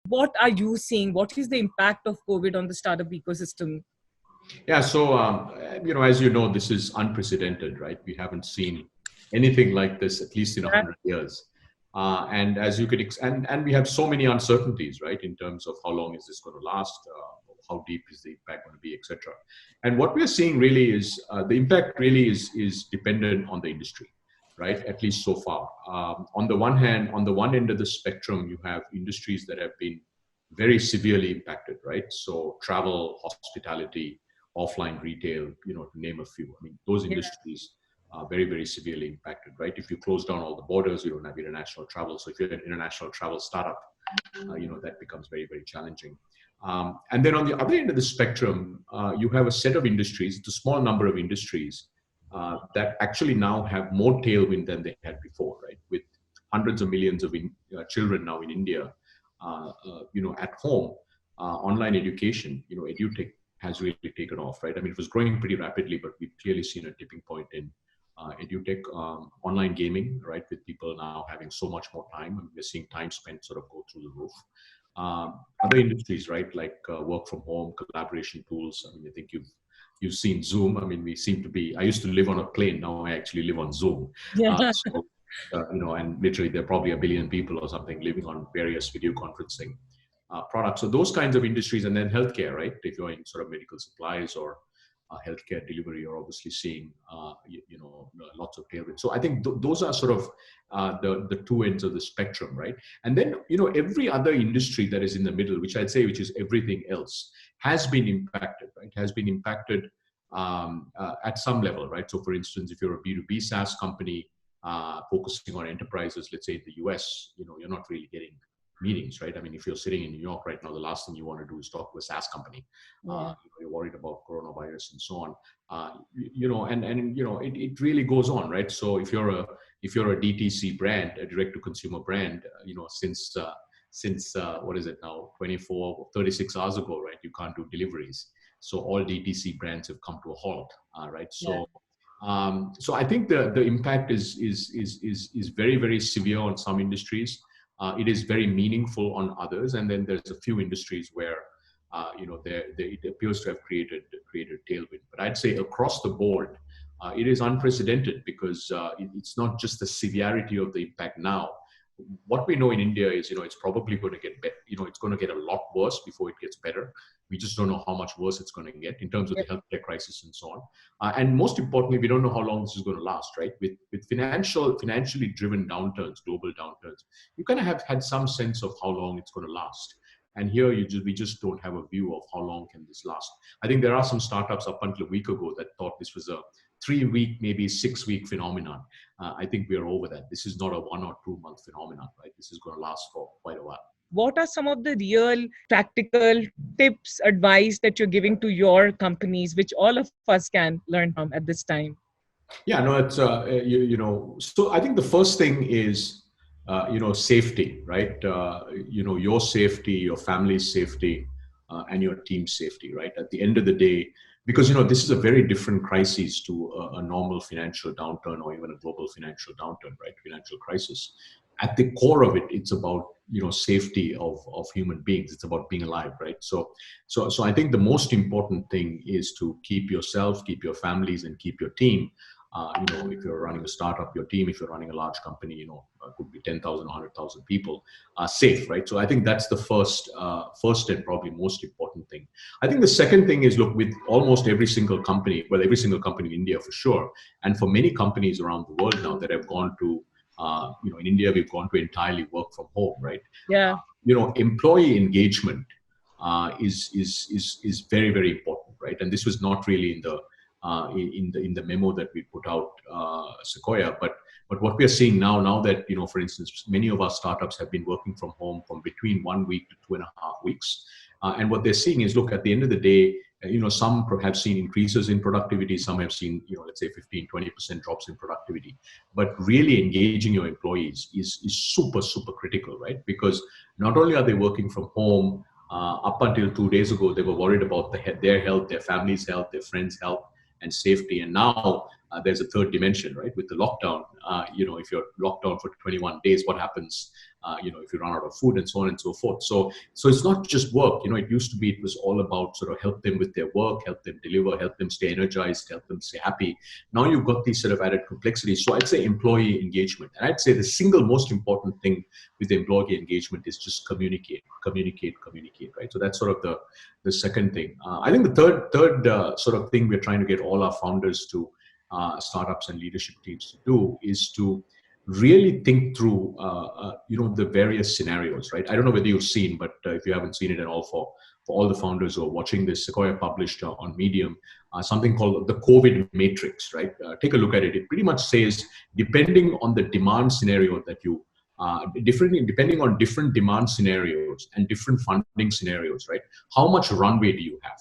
What are you seeing? What is the impact of COVID on the startup ecosystem? Yeah, so as you know, this is unprecedented, right? We haven't seen anything like this, at least in 100 years. And as you could, and we have so many uncertainties, right, in terms of how long is this going to last, how deep is the impact going to be, etc. And what we're seeing really is the impact really is dependent on the industry, right? At least so far. On the one hand, on the one end of the spectrum, you have industries that have been very severely impacted, right? So travel, hospitality, offline retail, to name a few. I mean, those industries are very, very severely impacted, right? If you close down all the borders, you don't have international travel. So if you're an international travel startup, that becomes very, very challenging. And then on the other end of the spectrum, you have a set of industries, it's a small number of industries that actually now have more tailwind than they had before, right? With hundreds of millions of children now in India, at home, online education, edutech has really taken off, right? I mean, it was growing pretty rapidly, but we've clearly seen a tipping point in edutech, online gaming, right? With people now having so much more time, and we're seeing time spent sort of go through the roof. Other industries, right, like work from home, collaboration tools. I mean, I think you've seen Zoom. I mean, we seem to be. I used to live on a plane. Now I actually live on Zoom. And literally there are probably 1 billion people or something living on various video conferencing products. So those kinds of industries, and then healthcare, right? If you're in sort of medical supplies or healthcare delivery, you're obviously seeing, lots of tailwind. So I think those are sort of the two ends of the spectrum, right? And then, every other industry that is in the middle, which I'd say, which is everything else, has been impacted, right? Has been impacted at some level, right? So for instance, if you're a B2B SaaS company focusing on enterprises, let's say in the US, you're not really getting meetings, right? I mean, if you're sitting in New York right now, the last thing you want to do is talk to a SaaS company. You're worried about coronavirus and so on. It really goes on, right? So if you're a DTC brand, a direct-to-consumer brand, since what is it now, 36 hours ago, right? You can't do deliveries. So all DTC brands have come to a halt, right? So I think the impact is very, very severe on some industries. It is very meaningful on others, and then there's a few industries where it appears to have created tailwind. But I'd say across the board, it is unprecedented because it's not just the severity of the impact now. What we know in India is, it's probably going to get better. It's going to get a lot worse before it gets better. We just don't know how much worse it's going to get in terms of the healthcare crisis and so on. And most importantly, we don't know how long this is going to last, right? With financially driven downturns, global downturns, you kind of have had some sense of how long it's going to last. And here we just don't have a view of how long can this last. I think there are some startups up until a week ago that thought this was a 3-week, maybe 6-week phenomenon. I think we are over that. This is not a 1 or 2 month phenomenon, right? This is going to last for quite a while. What are some of the real practical tips, advice that you're giving to your companies, which all of us can learn from at this time? Yeah, no, it's, so I think the first thing is, safety, right? Your safety, your family's safety, and your team's safety, right? At the end of the day, because, this is a very different crisis to a normal financial downturn or even a global financial downturn, right? Financial crisis. At the core of it, it's about, safety of human beings. It's about being alive, right? So I think the most important thing is to keep yourself, keep your families, and keep your team. If you're running a startup, your team, if you're running a large company, could be 10,000, 100,000 people, safe, right? So I think that's the first and probably most important thing. I think the second thing is, look, with almost every single company, every single company in India for sure, and for many companies around the world now that have gone to, in India, we've gone to entirely work from home, right? Yeah. Employee engagement is very, very important, right? And this was not really in the memo that we put out, Sequoia, but what we are seeing now that, for instance, many of our startups have been working from home from between 1 week to 2.5 weeks. And what they're seeing is, look, at the end of the day, some have seen increases in productivity, some have seen, let's say 15-20% drops in productivity. But really engaging your employees is super, super critical, right? Because not only are they working from home, up until 2 days ago, they were worried about their health, their family's health, their friends' health and safety. And now there's a third dimension, right? With the lockdown, if you're locked down for 21 days, what happens if you run out of food and so on and so forth. So it's not just work. It used to be, it was all about sort of help them with their work, help them deliver, help them stay energized, help them stay happy. Now you've got these sort of added complexities. So I'd say employee engagement. And I'd say the single most important thing with employee engagement is just communicate, right? So that's sort of the second thing. I think the third sort of thing we're trying to get all our founders to, startups and leadership teams to do, is to really think through, the various scenarios, right? I don't know whether you've seen, but if you haven't seen it at all, for all the founders who are watching this, Sequoia published on Medium something called the COVID matrix, right? Take a look at it. It pretty much says, depending on the demand scenario that you, depending on different demand scenarios and different funding scenarios, right? How much runway do you have?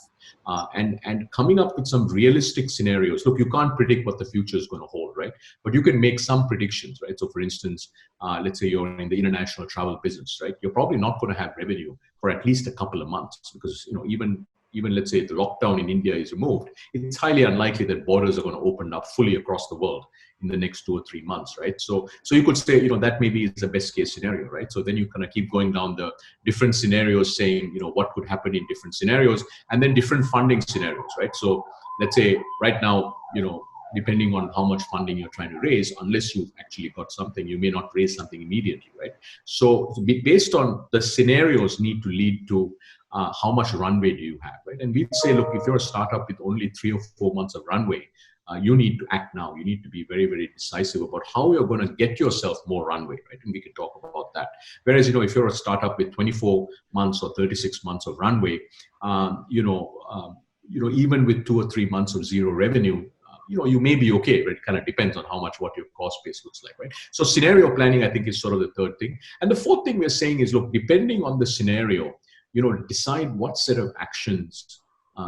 And coming up with some realistic scenarios. Look, you can't predict what the future is going to hold, right? But you can make some predictions, right? So for instance, let's say you're in the international travel business, right? You're probably not going to have revenue for at least a couple of months, because, even let's say the lockdown in India is removed, it's highly unlikely that borders are going to open up fully across the world in the next 2 or 3 months, right? So you could say, that maybe is the best case scenario, right? So then you kind of keep going down the different scenarios, saying, what could happen in different scenarios, and then different funding scenarios, right? So let's say right now, depending on how much funding you're trying to raise, unless you've actually got something, you may not raise something immediately, right? So based on the scenarios need to lead to how much runway do you have, right? And we'd say, look, if you're a startup with only 3 or 4 months of runway, you need to act now. You need to be very, very decisive about how you're going to get yourself more runway, right? And we can talk about that. Whereas, if you're a startup with 24 months or 36 months of runway, even with 2 or 3 months of zero revenue, you may be okay, but it kind of depends on what your cost base looks like, right? So scenario planning, I think, is sort of the third thing. And the fourth thing we're saying is, look, depending on the scenario, decide what set of actions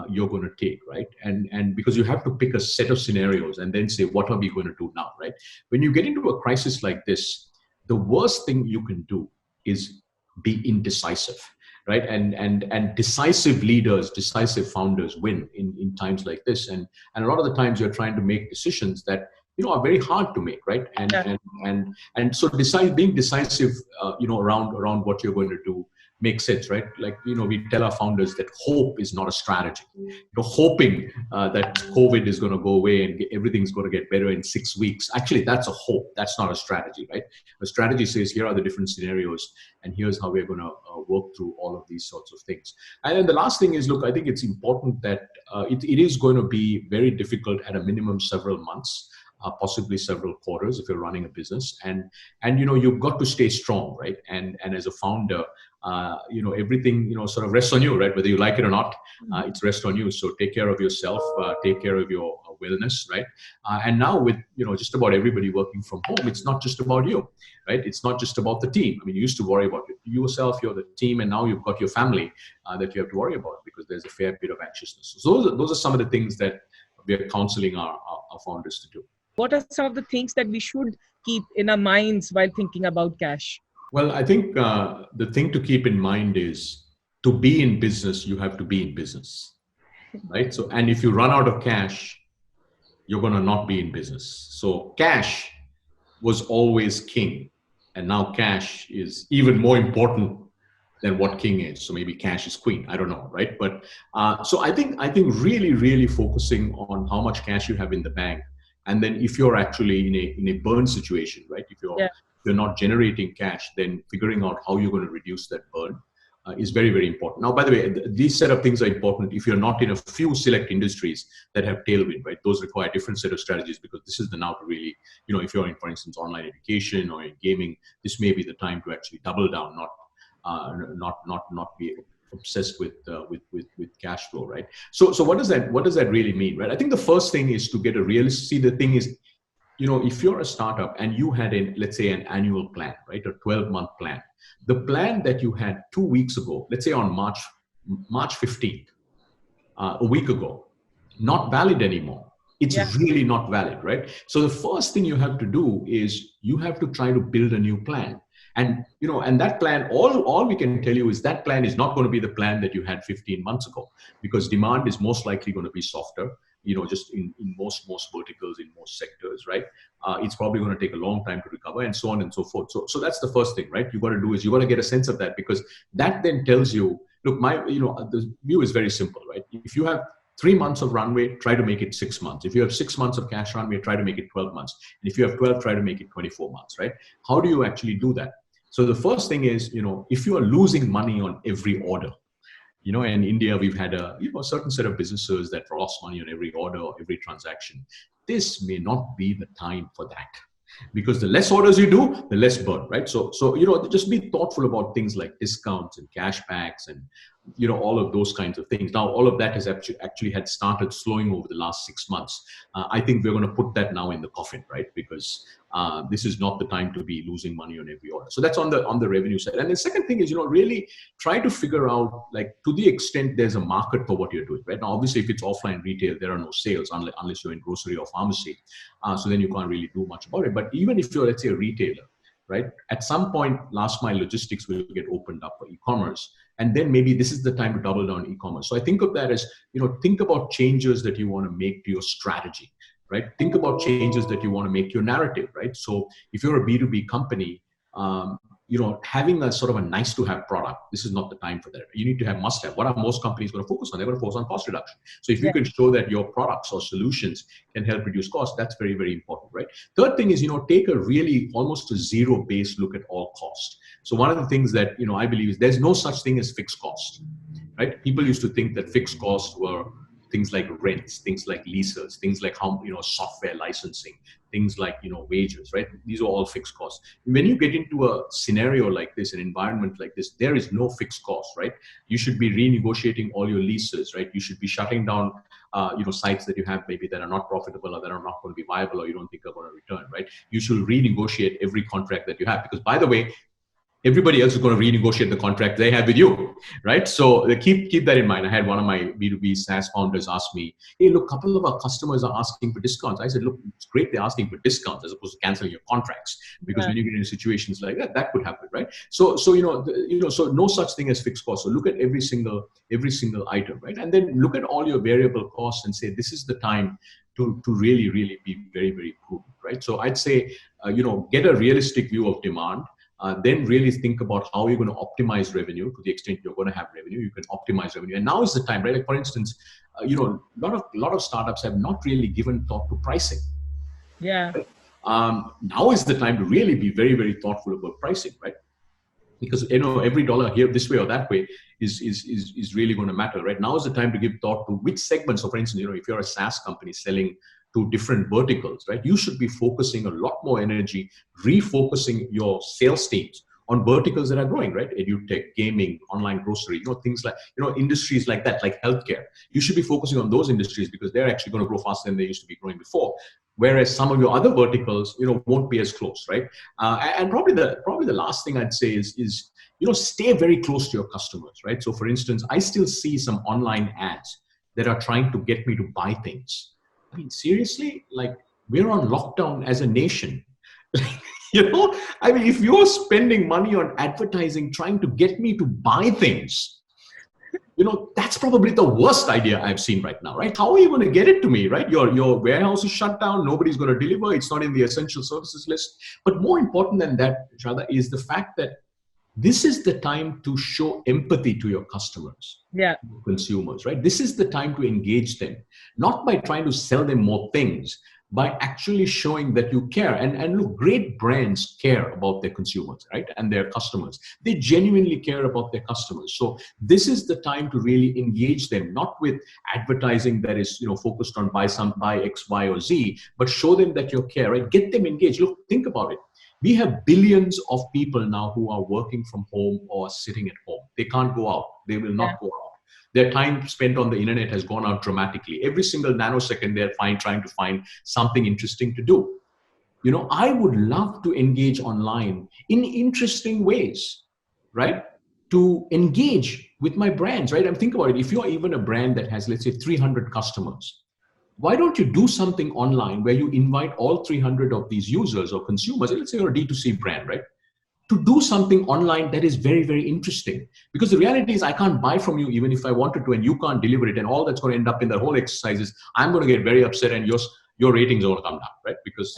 you're going to take, right? And because you have to pick a set of scenarios and then say, what are we going to do now, right? When you get into a crisis like this, the worst thing you can do is be indecisive, right? And decisive leaders, decisive founders win in times like this. And a lot of the times you're trying to make decisions that are very hard to make, right? And so being decisive, around what you're going to do makes sense, right? Like, we tell our founders that hope is not a strategy. Hoping that COVID is going to go away and everything's going to get better in 6 weeks. Actually, that's a hope. That's not a strategy, right? A strategy says, here are the different scenarios, and here's how we're going to work through all of these sorts of things. And then the last thing is, look, I think it's important that it is going to be very difficult at a minimum several months. Possibly several quarters if you're running a business, and you've got to stay strong, right? And as a founder, everything sort of rests on you, right? Whether you like it or not, it's rests on you. So take care of yourself, take care of your wellness, right? And now with just about everybody working from home, it's not just about you, right? It's not just about the team. I mean, you used to worry about yourself, you're the team, and now you've got your family that you have to worry about, because there's a fair bit of anxiousness. So those are some of the things that we are counseling our founders to do. What are some of the things that we should keep in our minds while thinking about cash? Well, I think the thing to keep in mind is, to be in business, you have to be in business, right? So, and if you run out of cash, you're going to not be in business. So cash was always king, and now cash is even more important than what king is. So maybe cash is queen. I don't know, right? But so I think really, really focusing on how much cash you have in the bank. And then if you're actually in a burn situation, right? If you're not generating cash, then figuring out how you're going to reduce that burn is very, very important. Now, by the way, these set of things are important if you're not in a few select industries that have tailwind, right? Those require a different set of strategies, because this is the now to really, if you're in, for instance, online education or in gaming, this may be the time to actually double down, not be obsessed with cash flow, right? So what does that really mean, right? I think the first thing is to get a realistic. See, the thing is, if you're a startup and you had let's say an annual plan, right, a 12-month plan, the plan that you had 2 weeks ago, let's say on March 15th, a week ago, not valid anymore. It's really not valid, right? So the first thing you have to do is you have to try to build a new plan. And that plan, all we can tell you is that plan is not going to be the plan that you had 15 months ago, because demand is most likely going to be softer. just in most verticals, in most sectors, right? It's probably going to take a long time to recover, and so on and so forth. So that's the first thing, right? You got to do is you got to get a sense of that, because that then tells you, look, the view is very simple, right? If you have 3 months of runway, try to make it 6 months. If you have 6 months of cash runway, try to make it 12 months. And if you have 12, try to make it 24 months, right? How do you actually do that? So the first thing is, if you are losing money on every order, in India, we've had a certain set of businesses that lost money on every order or every transaction. This may not be the time for that, because the less orders you do, the less burn, right? So just be thoughtful about things like discounts and cashbacks and all of those kinds of things. Now, all of that has actually had started slowing over the last 6 months. I think we're going to put that now in the coffin, right? Because this is not the time to be losing money on every order. So that's on the revenue side. And the second thing is, really try to figure out, like, to the extent there's a market for what you're doing, right? Now, obviously, if it's offline retail, there are no sales unless you're in grocery or pharmacy. So then you can't really do much about it. But even if you're, let's say, a retailer, right? At some point, last mile logistics will get opened up for e-commerce. And then maybe this is the time to double down e-commerce. So I think of that as, think about changes that you want to make to your strategy, right? Think about changes that you want to make to your narrative, right? So if you're a B2B company, having a sort of a nice to have product, this is not the time for that. You need to have must have. What are most companies going to focus on? They're going to focus on cost reduction. So if you can show that your products or solutions can help reduce costs, that's very, very important, right? Third thing is, take a really almost a zero-based look at all cost. So one of the things that, I believe is there's no such thing as fixed cost, right? People used to think that fixed costs were things like rents, things like leases, things like software licensing, things like wages, right? These are all fixed costs. When you get into a scenario like this, an environment like this, there is no fixed cost, right? You should be renegotiating all your leases, right? You should be shutting down sites that you have maybe that are not profitable or that are not going to be viable or you don't think are going to return, right? You should renegotiate every contract that you have, because, by the way, everybody else is going to renegotiate the contract they have with you, right? So keep that in mind. I had one of my B2B SaaS founders ask me, hey, look, a couple of our customers are asking for discounts. I said, look, it's great they're asking for discounts as opposed to canceling your contracts, because when you get into situations like that, that could happen, right? So so no such thing as fixed costs. So look at every single item, right? And then look at all your variable costs and say, this is the time to really, really be very, very prudent, right? So I'd say, get a realistic view of demand. Then really think about how you're going to optimize revenue. To the extent you're going to have revenue, you can optimize revenue. And now is the time, right? Like, for instance, a lot of startups have not really given thought to pricing. Yeah. Now is the time to really be very, very thoughtful about pricing, right? Because every dollar here, this way or that way, is really going to matter, right? Now is the time to give thought to which segments. So, for instance, if you're a SaaS company selling to different verticals, right? You should be focusing a lot more energy, refocusing your sales teams on verticals that are growing, right? EdTech, gaming, online grocery, things like, industries like that, like healthcare. You should be focusing on those industries because they're actually going to grow faster than they used to be growing before. Whereas some of your other verticals, won't be as close, right? And probably the last thing I'd say is stay very close to your customers, right? So, for instance, I still see some online ads that are trying to get me to buy things. I mean, seriously, like, we're on lockdown as a nation. I mean, if you're spending money on advertising trying to get me to buy things, that's probably the worst idea I've seen right now, right? How are you going to get it to me, right? Your warehouse is shut down. Nobody's going to deliver. It's not in the essential services list. But more important than that, Shradha, is the fact that this is the time to show empathy to your customers, consumers, right? This is the time to engage them, not by trying to sell them more things, by actually showing that you care. And look, great brands care about their consumers, right? And their customers. They genuinely care about their customers. So this is the time to really engage them, not with advertising that is, focused on buy X, Y, or Z, but show them that you care, right? Get them engaged. Look, think about it. We have billions of people now who are working from home or sitting at home. They can't go out. They will not go out. Their time spent on the internet has gone out dramatically. Every single nanosecond, they're trying to find something interesting to do. I would love to engage online in interesting ways, right? To engage with my brands, right? Think about it. If you're even a brand that has, let's say, 300 customers, why don't you do something online where you invite all 300 of these users or consumers, let's say you're a D2C brand, right? to do something online that is very, very interesting. Because the reality is I can't buy from you even if I wanted to, and you can't deliver it. And all that's going to end up in that whole exercise is I'm going to get very upset, and your ratings are going to come down, right? Because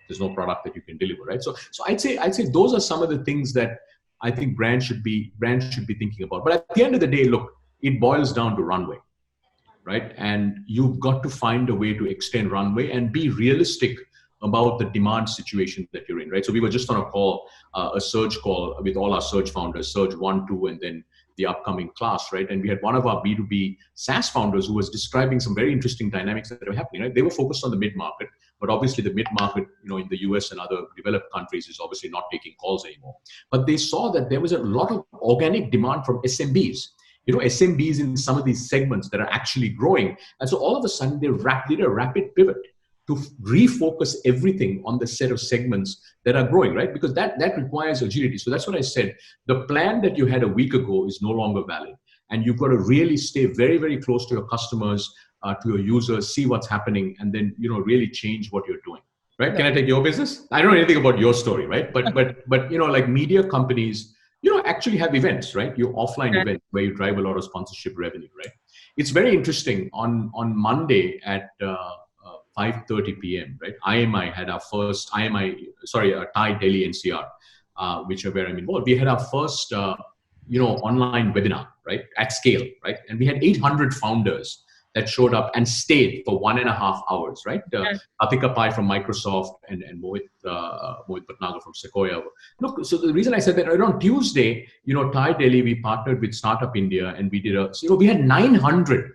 there's no product that you can deliver, right? So I'd say those are some of the things that I think brands should be thinking about. But at the end of the day, look, it boils down to runway, right? And you've got to find a way to extend runway and be realistic about the demand situation that you're in, right? So we were just on a call, a surge call with all our surge founders, surge 1, 2, and then the upcoming class, right? And we had one of our B2B SaaS founders who was describing some very interesting dynamics that are happening, right? They were focused on the mid-market, but obviously the mid-market, in the US and other developed countries is obviously not taking calls anymore. But they saw that there was a lot of organic demand from SMBs. SMBs in some of these segments that are actually growing. And so all of a sudden, they did a rapid pivot to refocus everything on the set of segments that are growing, right? Because that requires agility. So that's what I said. The plan that you had a week ago is no longer valid. And you've got to really stay very, very close to your customers, to your users, see what's happening, and then, really change what you're doing, right? Can I take your business? I don't know anything about your story, right? But like media companies, actually have events, right? Your offline events where you drive a lot of sponsorship revenue, right? It's very interesting. On Monday at 5:30 p.m., right? IMI had our first Thai Delhi NCR, which are where I'm involved. We had our first, online webinar, right? At scale, right? And we had 800 founders that showed up and stayed for 1.5 hours, right? Atika Pai from Microsoft and Mohit Patnagar from Sequoia. Look, so the reason I said that, right, on Tuesday, Thai Delhi, we partnered with Startup India, and we did we had 900,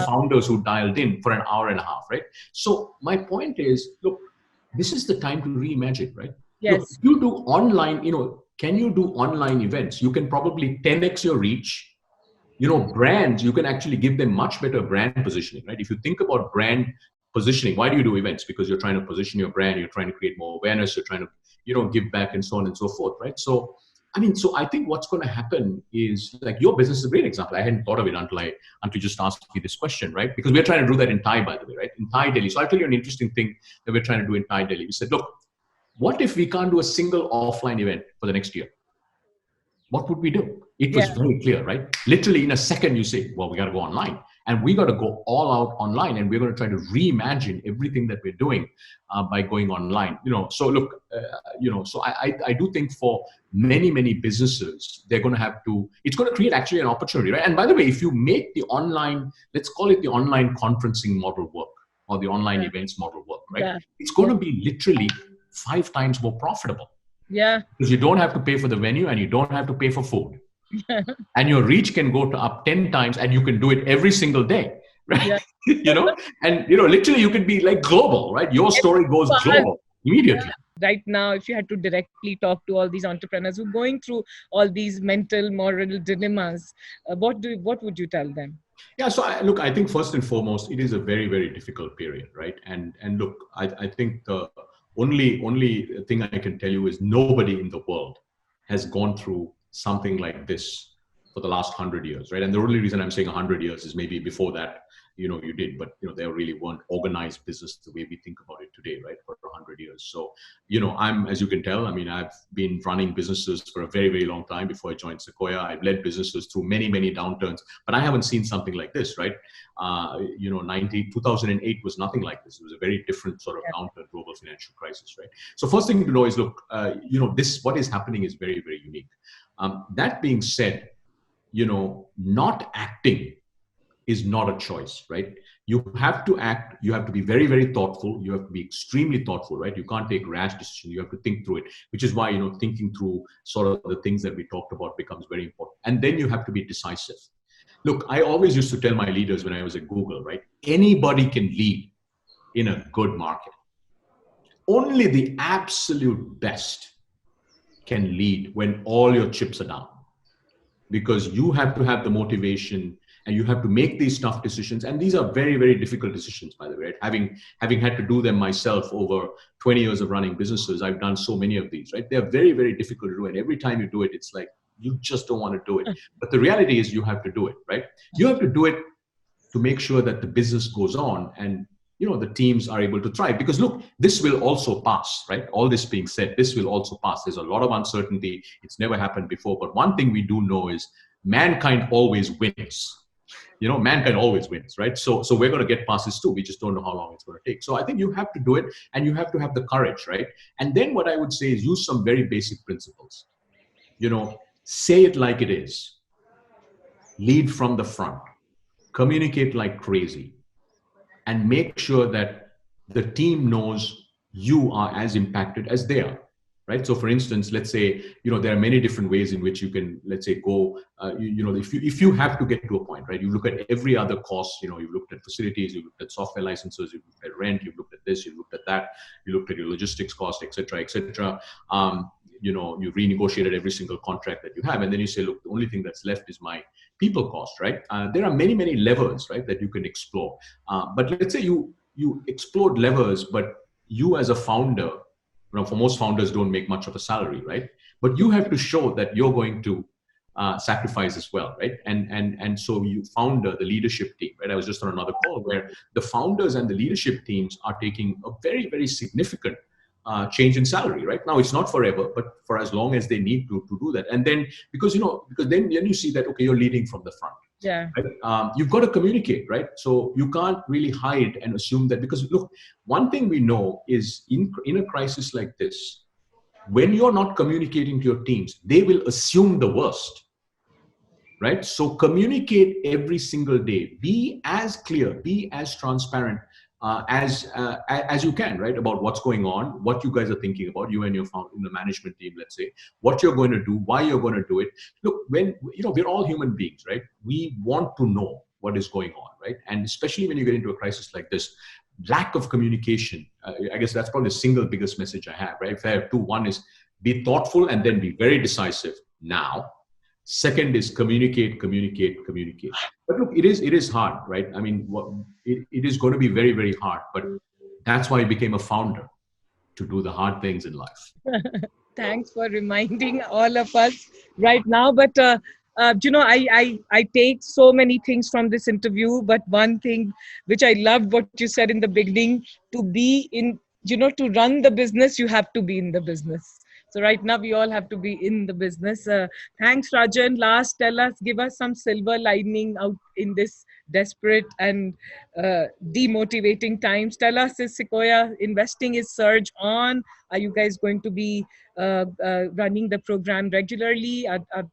founders who dialed in for an hour and a half, right? So my point is, look, this is the time to reimagine, right? Yes. Look, if you do online, can you do online events? You can probably 10x your reach. Brands, you can actually give them much better brand positioning, right? If you think about brand positioning, why do you do events? Because you're trying to position your brand, you're trying to create more awareness, you're trying to, give back and so on and so forth, right? So I think what's going to happen is, like, your business is a great example. I hadn't thought of it until you just asked me this question, right? Because we're trying to do that in Thai, by the way, right? In Thai Delhi. So I'll tell you an interesting thing that we're trying to do in Thai Delhi. We said, look, what if we can't do a single offline event for the next year? What would we do? It was very clear, right? Literally in a second, you say, well, we got to go online. And we got to go all out online, and we're going to try to reimagine everything that we're doing by going online. So look, so I do think for many, many businesses, they're going to have to, it's going to create actually an opportunity, right? And by the way, if you make the online, let's call it the online conferencing model work, or the online events model work, right? It's going to be literally 5 times more profitable. Yeah. Because you don't have to pay for the venue, and you don't have to pay for food. And your reach can go to up 10 times, and you can do it every single day, right? And literally you can be like global, right? Your story goes global immediately. Right now, if you had to directly talk to all these entrepreneurs who are going through all these mental, moral dilemmas, what would you tell them? Yeah, so I think first and foremost, it is a very, very difficult period, right? And look, I think the only thing I can tell you is nobody in the world has gone through something like this for the last 100 years, right? And the only reason I'm saying 100 years is maybe before that, you did, but there really weren't organized business the way we think about it today, right? For 100 years. So, I'm, as you can tell, I've been running businesses for a very, very long time before I joined Sequoia. I've led businesses through many, many downturns, but I haven't seen something like this, right? 2008 was nothing like this. It was a very different sort of downturn, global financial crisis, right? So first thing to know is, look, what is happening is very, very unique. That being said, not acting is not a choice, right? You have to act. You have to be very, very thoughtful. You have to be extremely thoughtful, right? You can't take rash decisions. You have to think through it, which is why, thinking through sort of the things that we talked about becomes very important. And then you have to be decisive. Look, I always used to tell my leaders when I was at Google, right? Anybody can lead in a good market. Only the absolute best can lead when all your chips are down, because you have to have the motivation, and you have to make these tough decisions. And these are very, very difficult decisions, by the way, right? Having had to do them myself over 20 years of running businesses, I've done so many of these, right? They're very, very difficult to do. And every time you do it, it's like, you just don't want to do it. But the reality is you have to do it, right? You have to do it to make sure that the business goes on. And the teams are able to thrive. Because look, this will also pass, right? All this being said, this will also pass. There's a lot of uncertainty. It's never happened before. But one thing we do know is mankind always wins. Mankind always wins, right? So we're going to get past this too. We just don't know how long it's going to take. So I think you have to do it, and you have to have the courage, right? And then what I would say is use some very basic principles. Say it like it is. Lead from the front. Communicate like crazy. And make sure that the team knows you are as impacted as they are, right? So for instance, let's say, there are many different ways in which you can, let's say, go, if you have to get to a point, right? You look at every other cost, you've looked at facilities, you've looked at software licenses, you've looked at rent, you've looked at this, you've looked at that, you looked at your logistics cost, et cetera, et cetera. You've renegotiated every single contract that you have. And then you say, look, the only thing that's left is my people cost, right? There are many, many levers, right, that you can explore. But let's say you explored levers, but you as a founder, for most founders don't make much of a salary, right? But you have to show that you're going to sacrifice as well, right? And so you founder, the leadership team, right? I was just on another call where the founders and the leadership teams are taking a very, very significant change in salary, right? Now it's not forever, but for as long as they need to do that. And then because then you see that, okay, you're leading from the front. Yeah. Right? You've got to communicate, right? So you can't really hide and assume that, because look, one thing we know is in a crisis like this, when you're not communicating to your teams, they will assume the worst. Right? So communicate every single day. Be as clear, be as transparent as you can, right? About what's going on, what you guys are thinking about, you and your in the management team, let's say, what you're going to do, why you're going to do it. Look, when we're all human beings, right? We want to know what is going on, right? And especially when you get into a crisis like this, lack of communication. I guess that's probably the single biggest message I have, right? If I have two, one is be thoughtful and then be very decisive now. Second is communicate. But look, it is hard, right? I mean, it is going to be very, very hard. But that's why I became a founder, to do the hard things in life. Thanks for reminding all of us right now. But I take so many things from this interview. But one thing which I loved what you said in the beginning: to be in, to run the business, you have to be in the business. So right now we all have to be in the business. Thanks, Rajan. Last, give us some silver lining out in this desperate and demotivating times. Tell us, is Sequoia investing, is Surge on? Are you guys going to be running the program regularly?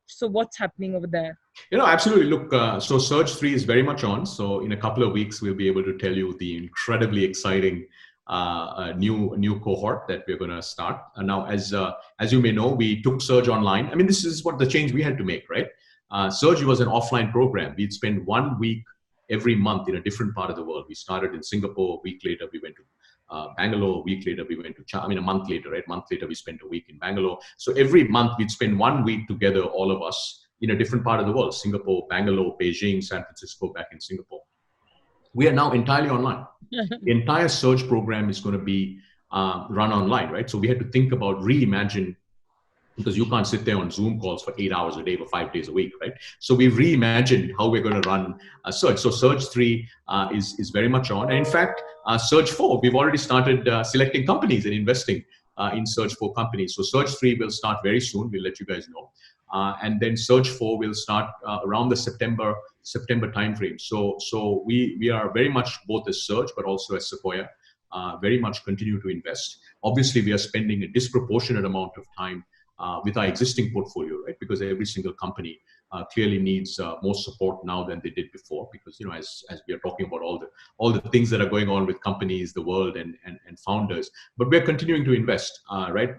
So what's happening over there? Absolutely. Look, so Surge 3 is very much on. So in a couple of weeks, we'll be able to tell you the incredibly exciting new cohort that we're going to start. And now, as you may know, we took Surge online. I mean, this is what the change we had to make, right? Surge was an offline program. We'd spend 1 week every month in a different part of the world. We started in Singapore. A week later, we went to Bangalore. A week later, we went to China. I mean, a month later, right? A month later, we spent a week in Bangalore. So every month, we'd spend 1 week together, all of us, in a different part of the world: Singapore, Bangalore, Beijing, San Francisco, back in Singapore. We are now entirely online. The entire Surge program is going to be run online, right? So we had to think about, reimagine, because you can't sit there on Zoom calls for 8 hours a day for 5 days a week, right? So we reimagined how we're going to run Surge. So Surge 3 is very much on. And in fact, Surge 4, we've already started selecting companies and investing in Surge 4 companies. So Surge 3 will start very soon. We'll let you guys know. And then Surge 4 will start around the September timeframe. So we are very much both as Surge, but also as Sequoia, very much continue to invest. Obviously, we are spending a disproportionate amount of time with our existing portfolio, right? Because every single company clearly needs more support now than they did before. Because as we are talking about all the things that are going on with companies, the world, and founders, but we're continuing to invest, right?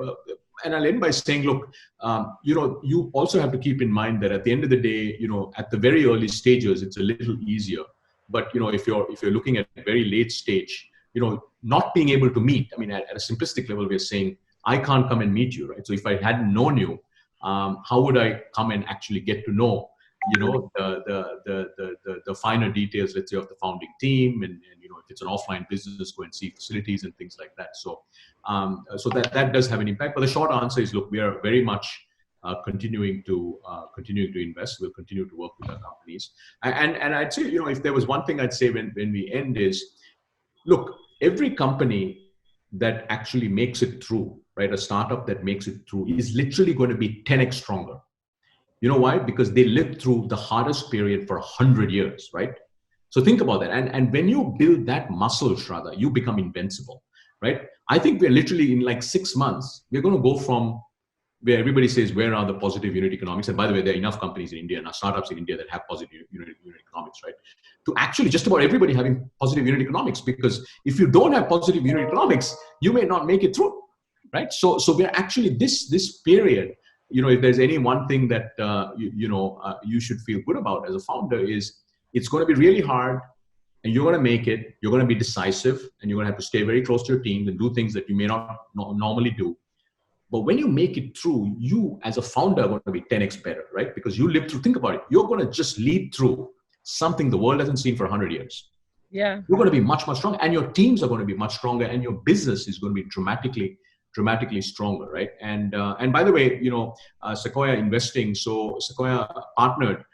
And I'll end by saying, look, you also have to keep in mind that at the end of the day, at the very early stages, it's a little easier. But if you're looking at very late stage, not being able to meet. I mean, at a simplistic level, we're saying, I can't come and meet you, right? So if I hadn't known you, how would I come and actually get to know, the finer details, let's say, of the founding team, and if it's an offline business, go and see facilities and things like that. So that does have an impact. But the short answer is, look, we are very much continuing to invest. We'll continue to work with our companies. And I'd say, if there was one thing I'd say when we end is, look, every company that actually makes it through, right, a startup that makes it through is literally going to be 10x stronger. You know why? Because they lived through the hardest period for 100 years, right? So think about that. And when you build that muscle, Shradha, you become invincible, right? I think we're literally in like 6 months, we're going to go from where everybody says, where are the positive unit economics? And by the way, there are enough companies in India and startups in India that have positive unit economics, right? To actually just about everybody having positive unit economics, because if you don't have positive unit economics, you may not make it through, right? So we're actually this period. If there's any one thing that you should feel good about as a founder is it's going to be really hard, and you're going to make it. You're going to be decisive, and you're going to have to stay very close to your team and do things that you may not normally do. But when you make it through, you as a founder are going to be 10x better, right? Because you live through, think about it, you're going to just lead through something the world hasn't seen for 100 years. Yeah. You're going to be much, much stronger, and your teams are going to be much stronger, and your business is going to be dramatically stronger, right? And by the way, Sequoia Investing, so Sequoia partnered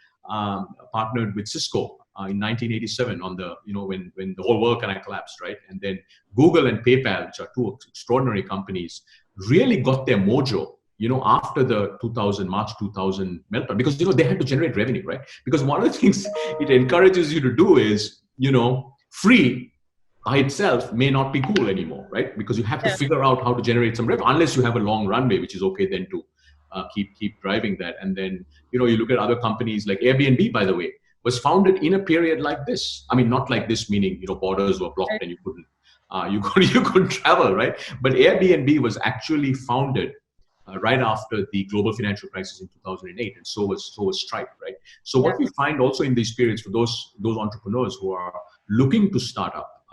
with Cisco in 1987 on the, when the whole world kind of collapsed, right? And then Google and PayPal, which are two extraordinary companies, really got their mojo, after the March 2000 meltdown, because, they had to generate revenue, right? Because one of the things it encourages you to do is, free by itself may not be cool anymore, right? Because you have to figure out how to generate some revenue, unless you have a long runway, which is okay then to keep driving that. And then, you look at other companies like Airbnb, by the way, was founded in a period like this. I mean, not like this, meaning, borders were blocked and you couldn't travel, right? But Airbnb was actually founded right after the global financial crisis in 2008, and so was Stripe, right? So what we find also in these periods for those entrepreneurs who are looking to start up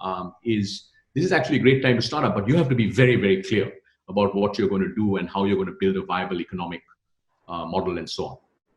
is this is actually a great time to start up, but you have to be very, very clear about what you're going to do and how you're going to build a viable economic model and so on.